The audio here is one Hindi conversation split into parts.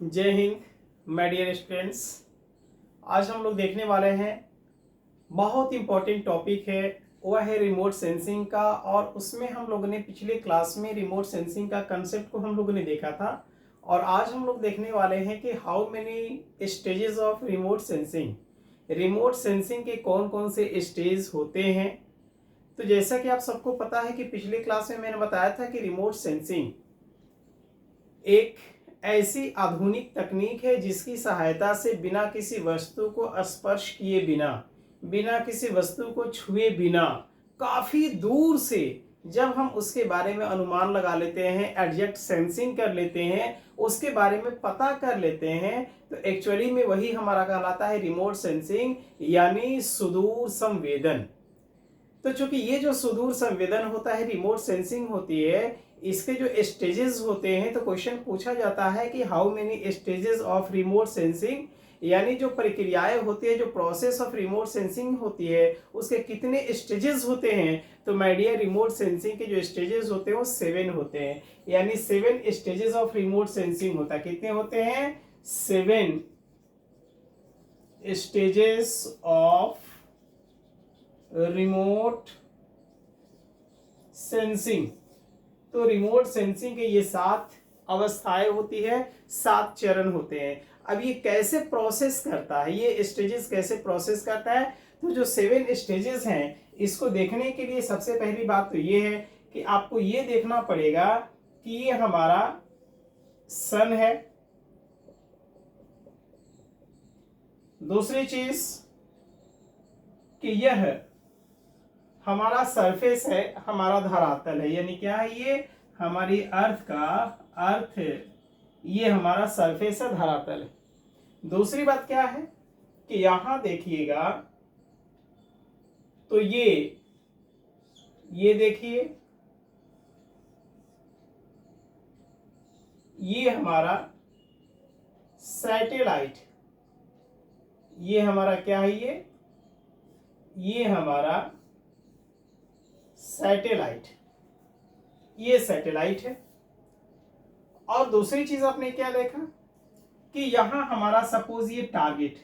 जय हिंद माय डियर स्टूडेंट्स। आज हम लोग देखने वाले हैं, बहुत इंपॉर्टेंट टॉपिक है, वह है रिमोट सेंसिंग का। और उसमें हम लोगों ने पिछले क्लास में रिमोट सेंसिंग का कंसेप्ट को हम लोगों ने देखा था। और आज हम लोग देखने वाले हैं कि how many stages of remote sensing, remote sensing के कौन कौन से स्टेज होते हैं। तो जैसा कि आप सबको पता है कि पिछले क्लास में मैंने बताया था कि रिमोट सेंसिंग एक ऐसी आधुनिक तकनीक है जिसकी सहायता से बिना किसी वस्तु को स्पर्श किए बिना, बिना किसी वस्तु को छुए बिना, काफी दूर से जब हम उसके बारे में अनुमान लगा लेते हैं, एडजेक्ट सेंसिंग कर लेते हैं, उसके बारे में पता कर लेते हैं, तो एक्चुअली में वही हमारा कहलाता है रिमोट सेंसिंग, यानी सुदूर संवेदन। तो चूंकि ये जो सुदूर संवेदन होता है, रिमोट सेंसिंग होती है, इसके जो स्टेजेस होते हैं, तो क्वेश्चन पूछा जाता है कि how many stages of remote sensing, यानी जो प्रक्रियाएं होती है, जो प्रोसेस ऑफ रिमोट सेंसिंग होती है, उसके कितने स्टेजेस होते हैं। तो माय डियर, रिमोट सेंसिंग के जो स्टेजेस होते हैं वो 7 होते हैं, यानी 7 स्टेजेस ऑफ रिमोट सेंसिंग होता है। कितने होते हैं? 7 स्टेजेस ऑफ रिमोट सेंसिंग। तो रिमोट सेंसिंग के ये 7 अवस्थाएं होती है, 7 चरण होते हैं। अब ये कैसे प्रोसेस करता है, ये स्टेजेस कैसे प्रोसेस करता है? तो जो 7 स्टेजेस हैं, इसको देखने के लिए सबसे पहली बात तो ये है कि आपको ये देखना पड़ेगा कि ये हमारा सन है। दूसरी चीज कि यह हमारा सरफेस है, हमारा धरातल है, यानी क्या है? ये हमारी अर्थ, ये हमारा सरफेस है, धरातल है। दूसरी बात क्या है कि यहां देखिएगा, तो ये देखिए, ये हमारा सैटेलाइट, ये हमारा क्या है? ये हमारा सैटेलाइट, ये सैटेलाइट है। और दूसरी चीज आपने क्या देखा कि यहां हमारा सपोज ये टारगेट।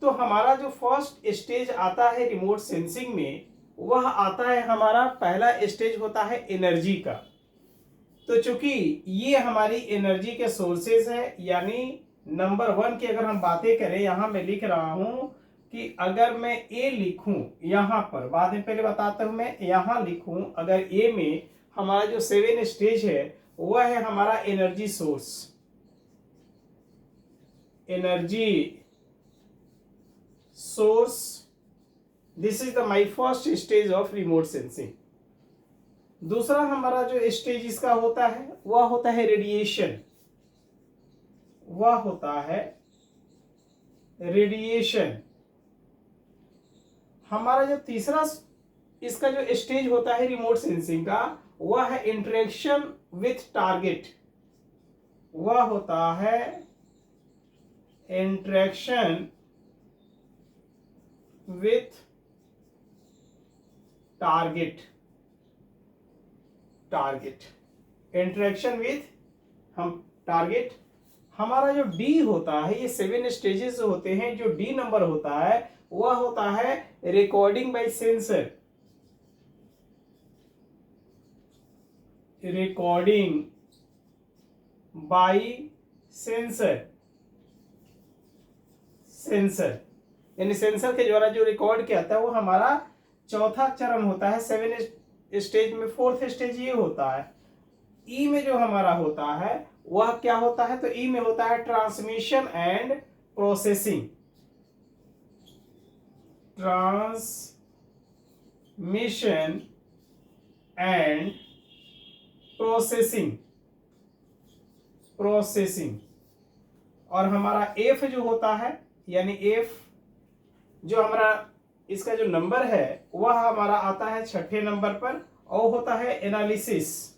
तो हमारा जो फर्स्ट स्टेज आता है रिमोट सेंसिंग में, वह आता है, हमारा पहला स्टेज होता है एनर्जी का। तो चूंकि ये हमारी एनर्जी के सोर्सेज है, यानी नंबर 1 की अगर हम बातें करें, यहां मैं लिख रहा हूं कि अगर मैं ए लिखूं यहां पर, बाद में पहले बताता हूं, मैं यहां लिखूं अगर ए में हमारा जो 7 स्टेज है, वह है हमारा energy source, energy source. This is the my first stage of remote sensing. दूसरा हमारा जो स्टेज इसका होता है, वह होता है रेडिएशन, वह होता है रेडिएशन। हमारा जो तीसरा इसका जो स्टेज होता है रिमोट सेंसिंग का, वह है इंटरेक्शन विथ टारगेट, वह होता है interaction with target, interaction with हम टारगेट। हमारा जो डी होता है, ये 7 स्टेजेस होते हैं, जो डी नंबर होता है वह होता है recording by sensor, recording by sensor, यानी सेंसर के द्वारा जो रिकॉर्ड किया था, वो हमारा चौथा चरण होता है। 7 स्टेज में 4th स्टेज ये होता है। ई में जो हमारा होता है वह क्या होता है? तो ई में होता है transmission and processing, transmission and processing. और हमारा एफ जो होता है, यानी एफ जो हमारा इसका जो नंबर है, वह हमारा आता है 6ठे नंबर पर, और होता है एनालिसिस।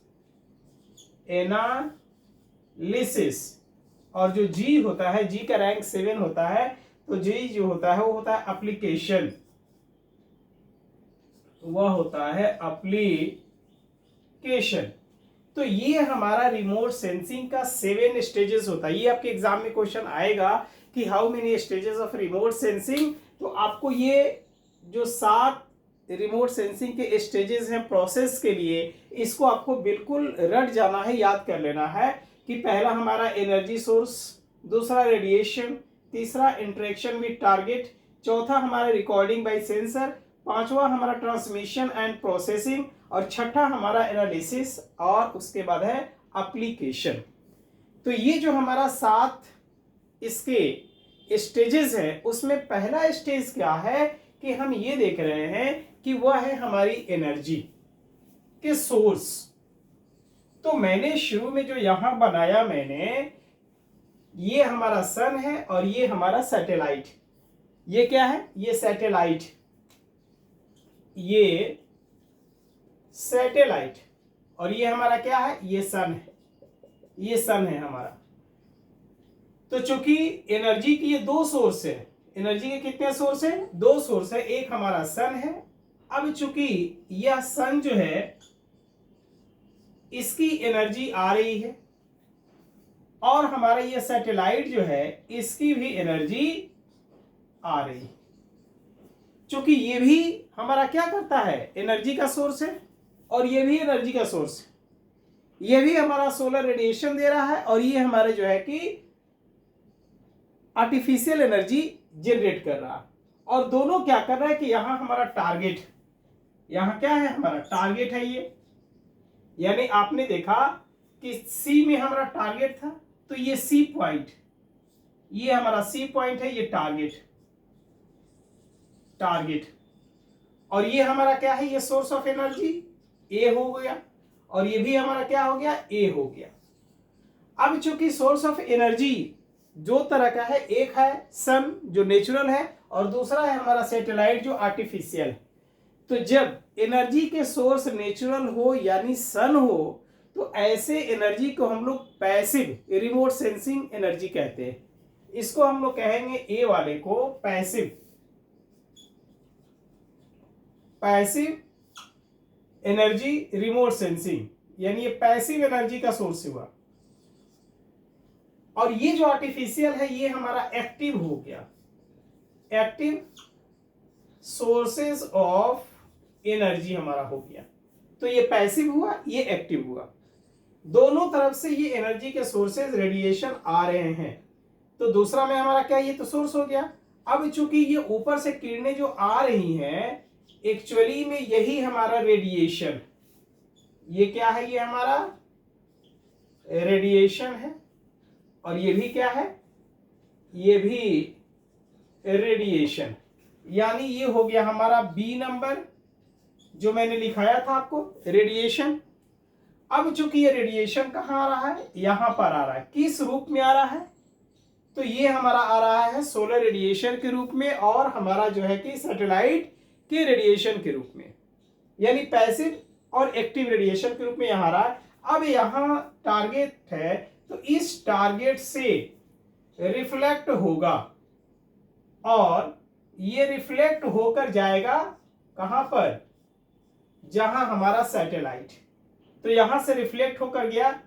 और जो जी होता है, जी का रैंक 7 होता है, तो जी जो होता है वो होता है एप्लीकेशन, वह होता है एप्लीकेशन। तो ये हमारा रिमोट सेंसिंग का 7 स्टेजेस होता है। ये आपके एग्जाम में क्वेश्चन आएगा कि how many stages of remote sensing. तो आपको ये जो 7 रिमोट सेंसिंग के स्टेजेस हैं प्रोसेस के लिए, इसको आपको बिल्कुल रट जाना है, याद कर लेना है कि पहला हमारा एनर्जी सोर्स, दूसरा रेडिएशन, तीसरा इंटरेक्शन विद टारगेट, चौथा हमारा रिकॉर्डिंग बाय सेंसर, पांचवा हमारा ट्रांसमिशन एंड प्रोसेसिंग, और छठा हमारा एनालिसिस, और उसके बाद है एप्लीकेशन। तो ये जो हमारा 7 इसके स्टेजेस हैं, उसमें पहला स्टेज क्या है कि हम ये देख रहे हैं कि वह है हमारी एनर्जी के सोर्स। तो मैंने शुरू में जो यहां बनाया मैंने, ये हमारा सन है और ये हमारा सैटेलाइट। ये क्या है? ये सैटेलाइट, ये सैटेलाइट, और ये हमारा क्या है? ये सन है, ये सन है हमारा। तो चूंकि एनर्जी की ये 2 सोर्स है, एनर्जी के कितने सोर्स है? 2 सोर्स है। एक हमारा सन है। अब चूंकि यह सन जो है, इसकी एनर्जी आ रही है, और हमारा ये सैटेलाइट जो है, इसकी भी एनर्जी आ रही है। चूंकि ये भी हमारा क्या करता है? एनर्जी का सोर्स है, और ये भी एनर्जी का सोर्स है। ये भी हमारा सोलर रेडिएशन दे रहा है, और ये हमारे जो है कि आर्टिफिशियल एनर्जी जनरेट कर रहा है। और दोनों क्या कर रहा है कि यहां हमारा टारगेट, यहां क्या है? हमारा टारगेट है ये। यानी आपने देखा कि सी में हमारा टारगेट था, तो ये सी पॉइंट, ये हमारा सी पॉइंट है, ये टारगेट, टारगेट। और ये हमारा क्या है? ये सोर्स ऑफ एनर्जी ए हो गया, और ये भी हमारा क्या हो गया? ए हो गया। अब चूंकि सोर्स ऑफ एनर्जी दो तरह का है, एक है सन जो नेचुरल है, और दूसरा है हमारा सैटेलाइट जो आर्टिफिशियल है। तो जब एनर्जी के सोर्स नेचुरल हो यानी सन हो, तो ऐसे एनर्जी को हम लोग पैसिव रिमोट सेंसिंग एनर्जी कहते हैं। इसको हम लोग कहेंगे ए वाले को passive, passive energy remote sensing, यानी ये पैसिव एनर्जी का सोर्स हुआ। और ये जो आर्टिफिशियल है, ये हमारा एक्टिव हो गया, एक्टिव सोर्सेस ऑफ एनर्जी हमारा हो गया। तो ये पैसिव हुआ, ये एक्टिव हुआ। दोनों तरफ से ये एनर्जी के सोर्सेस रेडिएशन आ रहे हैं। तो दूसरा में हमारा क्या? ये तो सोर्स हो गया। अब चूंकि ये ऊपर से किरणें जो आ रही हैं, एक्चुअली में यही हमारा रेडिएशन, ये क्या है? ये हमारा रेडिएशन है। और ये भी क्या है? ये भी रेडिएशन। यानी ये हो गया हमारा बी नंबर, जो मैंने लिखाया था आपको, रेडिएशन। अब चूंकि ये रेडिएशन कहां आ रहा है? यहां पर आ रहा है। किस रूप में आ रहा है? तो ये हमारा आ रहा है सोलर रेडिएशन के रूप में, और हमारा जो है कि सैटेलाइट के रेडिएशन के रूप में, यानी पैसिव और एक्टिव रेडिएशन के रूप में यहां आ रहा है। अब यहां टारगेट है, तो इस टारगेट से रिफ्लेक्ट होगा, और ये रिफ्लेक्ट होकर जाएगा कहां पर? जहां हमारा सैटेलाइट। तो यहां से रिफ्लेक्ट होकर गया,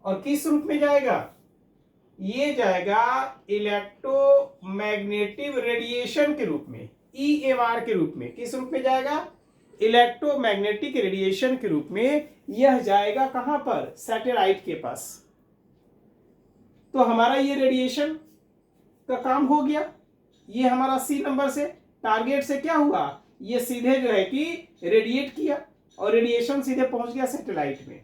और किस रूप में जाएगा? ये जाएगा इलेक्ट्रोमैग्नेटिक रेडिएशन के रूप में, EMR के रूप में। किस रूप में जाएगा? इलेक्ट्रोमैग्नेटिक रेडिएशन के रूप में यह जाएगा कहां पर? सैटेलाइट के पास। तो हमारा ये रेडिएशन का काम हो गया। ये हमारा सी नंबर से टारगेट से क्या हुआ? ये सीधे जो है कि रेडिएट किया, और रेडिएशन सीधे पहुंच गया सैटेलाइट में।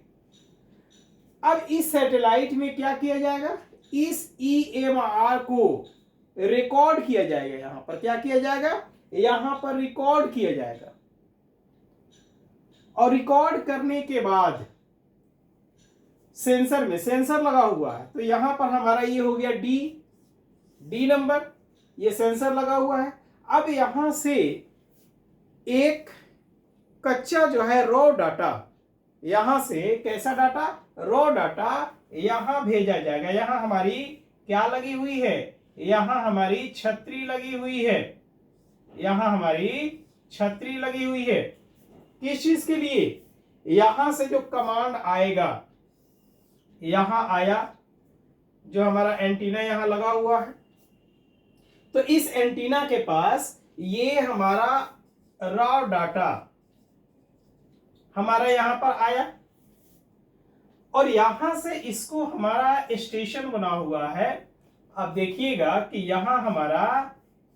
अब इस सैटेलाइट में क्या किया जाएगा? इस EMR को रिकॉर्ड किया जाएगा। यहां पर क्या किया जाएगा? यहां पर रिकॉर्ड किया जाएगा, और रिकॉर्ड करने के बाद सेंसर में, सेंसर लगा हुआ है, तो यहां पर हमारा ये हो गया डी नंबर, ये सेंसर लगा हुआ है। अब यहां से एक कच्चा जो है रॉ डाटा, यहां से कैसा डाटा? रॉ डाटा यहां भेजा जाएगा। यहां हमारी क्या लगी हुई है? यहां हमारी छतरी लगी हुई है, यहां हमारी छतरी लगी हुई है। किस चीज के लिए? यहां से जो कमांड आएगा, यहां आया, जो हमारा एंटीना यहां लगा हुआ है, तो इस एंटीना के पास ये हमारा रॉ डाटा हमारा यहां पर आया, और यहां से इसको हमारा स्टेशन बना हुआ है। अब देखिएगा कि यहां हमारा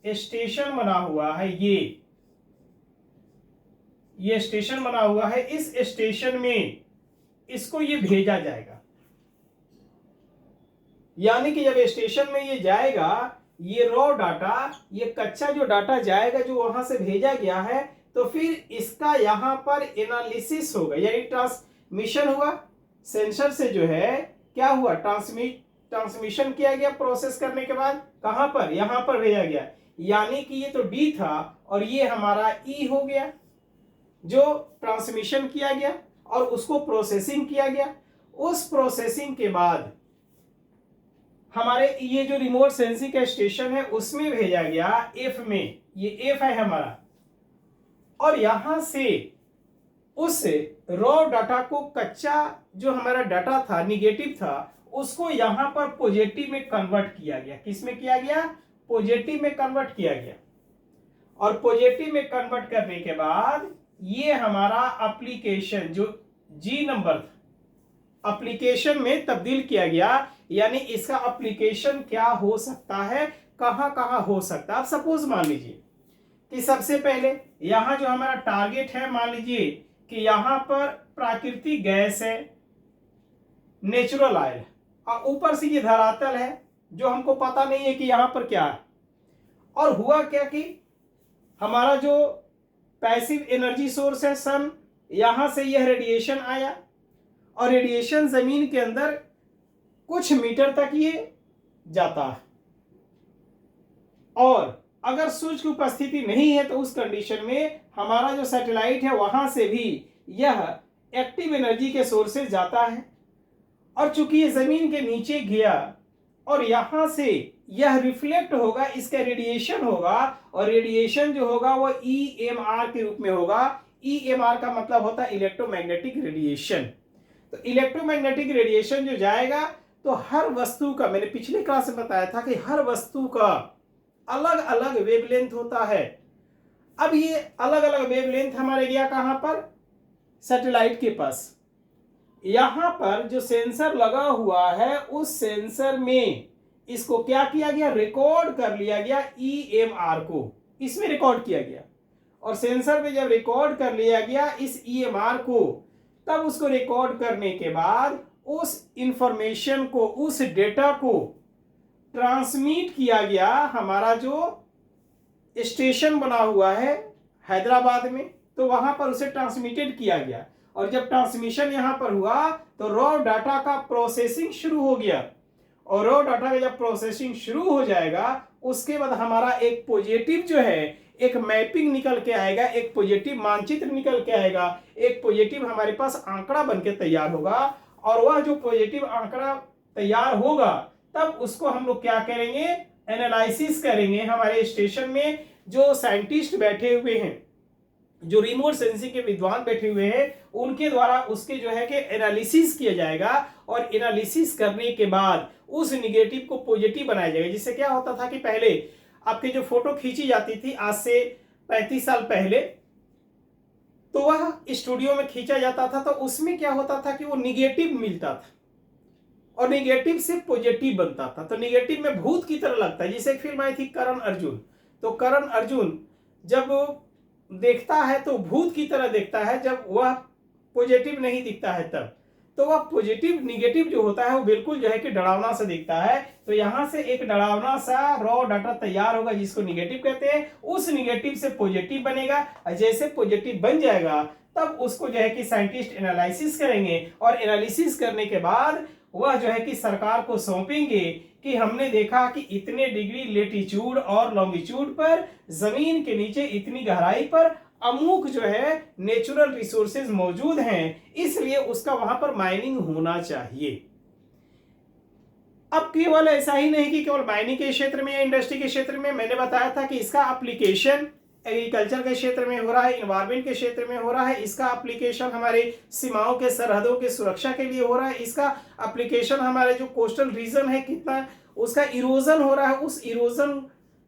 स्टेशन बना हुआ है, ये स्टेशन बना हुआ है। इस स्टेशन में इसको ये भेजा जाएगा, यानी कि जब स्टेशन में ये जाएगा, ये रॉ डाटा, ये कच्चा जो डाटा जाएगा जो वहां से भेजा गया है, तो फिर इसका यहां पर एनालिसिस होगा, यानी ट्रांसमिशन हुआ। सेंसर से जो है क्या हुआ, ट्रांसमिशन किया गया। प्रोसेस करने के बाद कहां पर, यहां पर भेजा गया, यानी कि ये तो डी था और ये हमारा ई हो गया, जो ट्रांसमिशन किया गया और उसको प्रोसेसिंग किया गया। उस प्रोसेसिंग के बाद हमारे ये जो रिमोट सेंसिंग का स्टेशन है उसमें भेजा गया एफ में, ये एफ है हमारा, और यहां से उस रॉ डाटा को, कच्चा जो हमारा डाटा था, निगेटिव था, उसको यहां पर पॉजिटिव में कन्वर्ट किया गया। किस में किया गया, पॉजिटिव में कन्वर्ट किया गया। और पॉजिटिव में कन्वर्ट करने के बाद ये हमारा एप्लीकेशन जो जी नंबर था, एप्लीकेशन में तब्दील किया गया। यानी इसका एप्लीकेशन क्या हो सकता है, कहां कहां हो सकता है। आप सपोज मान लीजिए कि सबसे पहले यहां जो हमारा टारगेट है, मान लीजिए कि यहां पर प्राकृतिक गैस है, नेचुरल ऑयल है, और ऊपर से ये धरातल है जो हमको पता नहीं है कि यहां पर क्या है। और हुआ क्या कि हमारा जो पैसिव एनर्जी सोर्स है सन, यहां से यह रेडिएशन आया, और रेडिएशन जमीन के अंदर कुछ मीटर तक ये जाता है। और अगर सूर्य की उपस्थिति नहीं है तो उस कंडीशन में हमारा जो सैटेलाइट है वहां से भी यह एक्टिव एनर्जी के सोर्सेज जाता है। और चूंकि ये जमीन के नीचे गया और यहां से यह रिफ्लेक्ट होगा, इसका रेडिएशन होगा, और रेडिएशन जो होगा वो EMR के रूप में होगा। EMR का मतलब होता है इलेक्ट्रोमैग्नेटिक रेडिएशन। तो इलेक्ट्रोमैग्नेटिक रेडिएशन जो जाएगा, तो हर वस्तु का, मैंने पिछले क्लास में बताया था कि हर वस्तु का अलग अलग वेवलेंथ होता है। अब ये अलग अलग वेवलेंथ हमारे गया कहां पर, सैटेलाइट के पास। यहां पर जो सेंसर लगा हुआ है, उस सेंसर में इसको क्या किया गया, रिकॉर्ड कर लिया गया, EMR को इसमें रिकॉर्ड किया गया। और सेंसर में जब रिकॉर्ड कर लिया गया इस EMR को, तब उसको रिकॉर्ड करने के बाद उस इंफॉर्मेशन को, उस डेटा को ट्रांसमिट किया गया हमारा जो स्टेशन बना हुआ है हैदराबाद में, तो वहां पर उसे ट्रांसमिटेड किया गया। और जब ट्रांसमिशन यहां पर हुआ तो रॉ डाटा का प्रोसेसिंग शुरू हो गया। और रॉ डाटा का जब प्रोसेसिंग शुरू हो जाएगा, उसके बाद हमारा एक पॉजिटिव जो है, एक मैपिंग निकल के आएगा, एक पॉजिटिव मानचित्र निकल के आएगा, एक पॉजिटिव हमारे पास आंकड़ा बनके तैयार होगा। और वह जो पॉजिटिव आंकड़ा तैयार होगा, तब उसको हम लोग क्या करेंगे, एनालिसिस करेंगे। हमारे स्टेशन में जो साइंटिस्ट बैठे हुए हैं, जो रिमोट सेंसिंग के विद्वान बैठे हुए हैं, उनके द्वारा उसके जो है कि एनालिसिस किया जाएगा। और एनालिसिस करने के बाद उस निगेटिव को पॉजिटिव बनाया जाएगा। जिससे क्या होता था कि पहले आपकी जो फोटो खींची जाती थी आज से 35 साल पहले, तो वह स्टूडियो में खींचा जाता था, तो उसमें क्या होता था कि वो निगेटिव मिलता था और निगेटिव से पॉजिटिव बनता था। तो निगेटिव में भूत की तरह लगता है। जैसे एक फिल्म आई थी करण अर्जुन, तो करण अर्जुन जब देखता है तो भूत की तरह देखता है, जब वह पॉजिटिव नहीं दिखता है तब। तो वह पॉजिटिव निगेटिव जो होता है वो बिल्कुल जो है कि डरावना सा दिखता है। तो यहां से एक डरावना सा रॉ डाटा तैयार होगा जिसको निगेटिव कहते हैं। उस निगेटिव से पॉजिटिव बनेगा, और जैसे पॉजिटिव बन जाएगा तब उसको जो है कि साइंटिस्ट एनालिसिस करेंगे। और एनालिसिस करने के बाद वह जो है कि सरकार को सौंपेंगे कि हमने देखा कि इतने डिग्री लेटीट्यूड और लॉन्गिट्यूड पर, जमीन के नीचे इतनी गहराई पर अमुक जो है नेचुरल रिसोर्सेज मौजूद हैं, इसलिए उसका वहां पर माइनिंग होना चाहिए। अब केवल ऐसा ही नहीं कि केवल माइनिंग के क्षेत्र में या इंडस्ट्री के क्षेत्र में, मैंने बताया था कि इसका एप्लीकेशन एग्रीकल्चर के क्षेत्र में हो रहा है, इन्वायरमेंट के क्षेत्र में हो रहा है, इसका एप्लीकेशन हमारे सीमाओं के सरहदों के सुरक्षा के लिए हो रहा है, इसका एप्लीकेशन हमारे जो कोस्टल रीजन है कितना उसका इरोजन हो रहा है, उस इरोजन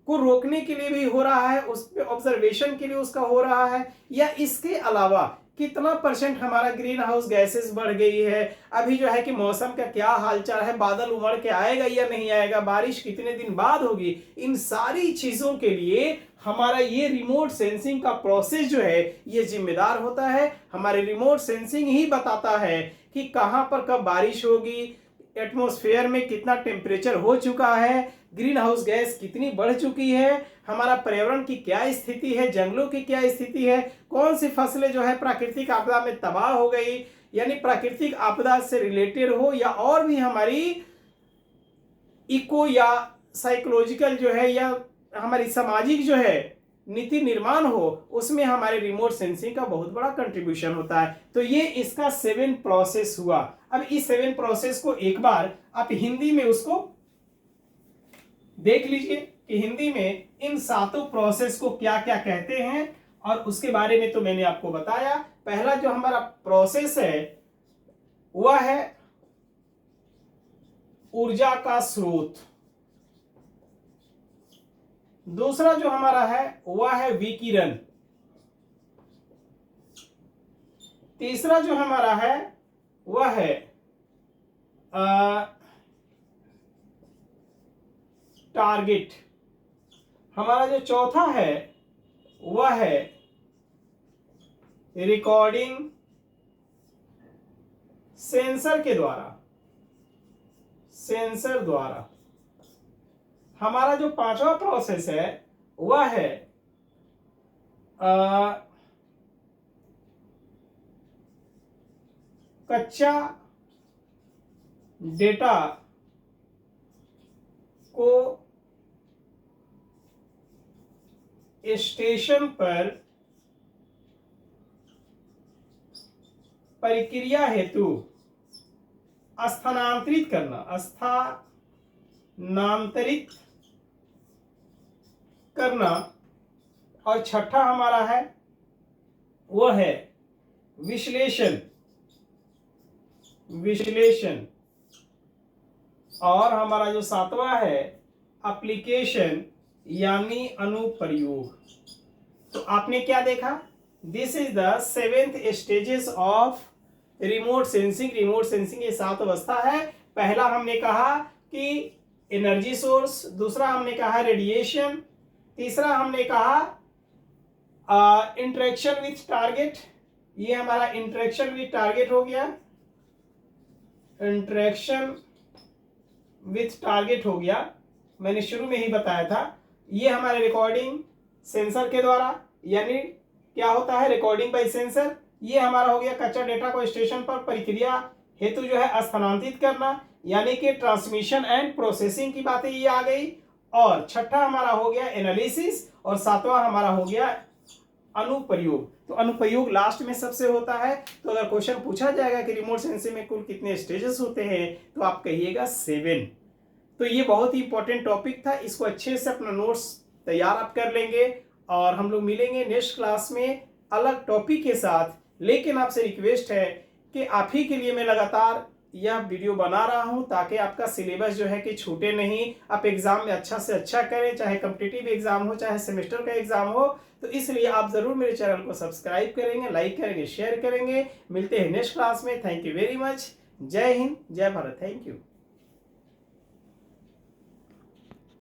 को रोकने के लिए भी हो रहा है, उस पे ऑब्जर्वेशन के लिए उसका हो रहा है, या इसके अलावा कितना % हमारा ग्रीन हाउस गैसेस बढ़ गई है, अभी जो है कि मौसम का क्या हालचाल है, बादल उमड़ के आएगा या नहीं आएगा, बारिश कितने दिन बाद होगी, इन सारी चीजों के लिए हमारा ये रिमोट सेंसिंग का प्रोसेस जो है ये जिम्मेदार होता है। हमारे रिमोट सेंसिंग ही बताता है कि कहां पर कब बारिश होगी, एटमॉस्फेयर में कितना टेम्परेचर हो चुका है, ग्रीन हाउस गैस कितनी बढ़ चुकी है, हमारा पर्यावरण की क्या स्थिति है, जंगलों की क्या स्थिति है, कौन सी फसलें जो है प्राकृतिक आपदा में तबाह हो गई, यानी प्राकृतिक आपदा से रिलेटेड हो या और भी हमारी इको या साइकोलॉजिकल जो है या हमारी सामाजिक जो है नीति निर्माण हो, उसमें हमारे रिमोट सेंसिंग का बहुत बड़ा कंट्रीब्यूशन होता है। तो ये इसका 7 प्रोसेस हुआ। अब इस 7 प्रोसेस को एक बार आप हिंदी में उसको देख लीजिए कि हिंदी में इन 7 प्रोसेस को क्या क्या कहते हैं, और उसके बारे में तो मैंने आपको बताया। पहला जो हमारा प्रोसेस है वह है ऊर्जा का स्रोत, दूसरा जो हमारा है वह है विकिरण, तीसरा जो हमारा है वह है टारगेट, हमारा जो चौथा है वह है रिकॉर्डिंग सेंसर के द्वारा, सेंसर द्वारा, हमारा जो पांचवा प्रोसेस है वह है कच्चा डेटा को स्टेशन पर प्रक्रिया हेतु स्थानांतरित करना, स्थानांतरित करना, और छठा हमारा है वह है विश्लेषण, विश्लेषण, और हमारा जो सातवां है एप्लीकेशन यानी अनुप्रयोग। तो आपने क्या देखा, this is the 7th stages of remote sensing. Remote sensing ये 7 अवस्था है। पहला हमने कहा कि एनर्जी सोर्स, दूसरा हमने कहा रेडिएशन, तीसरा हमने कहा इंटरेक्शन विथ टारगेट, ये हमारा इंटरेक्शन विथ टारगेट हो गया, इंटरेक्शन विथ टारगेट हो गया, मैंने शुरू में ही बताया था। ये हमारे रिकॉर्डिंग सेंसर के द्वारा, यानी क्या होता है रिकॉर्डिंग बाय सेंसर। ये हमारा हो गया कच्चा डेटा को स्टेशन पर प्रक्रिया हेतु जो है स्थानांतरित करना, यानी कि ट्रांसमिशन एंड प्रोसेसिंग की बातें ये आ गई। और छठा हमारा हो गया एनालिसिस, और सातवां हमारा हो गया अनुप्रयोग। तो अनुप्रयोग लास्ट में सबसे होता है। तो अगर क्वेश्चन पूछा जाएगा कि रिमोट सेंसिंग में कुल कितने स्टेजेस होते हैं, तो आप कहिएगा 7। तो ये बहुत ही इंपॉर्टेंट टॉपिक था, इसको अच्छे से अपना नोट्स तैयार आप कर लेंगे, और हम लोग मिलेंगे नेक्स्ट क्लास में अलग टॉपिक के साथ। लेकिन आपसे रिक्वेस्ट है कि आप ही के लिए मैं लगातार यह वीडियो बना रहा हूं, ताकि आपका सिलेबस जो है कि छूटे नहीं, आप एग्जाम में अच्छा से अच्छा करें, चाहे कॉम्पिटिटिव एग्जाम हो चाहे सेमेस्टर का एग्जाम हो। तो इसलिए आप जरूर मेरे चैनल को सब्सक्राइब करेंगे, लाइक करेंगे, शेयर करेंगे। मिलते हैं नेक्स्ट क्लास में। Thank you very much. जय हिंद, जय भारत। Thank you.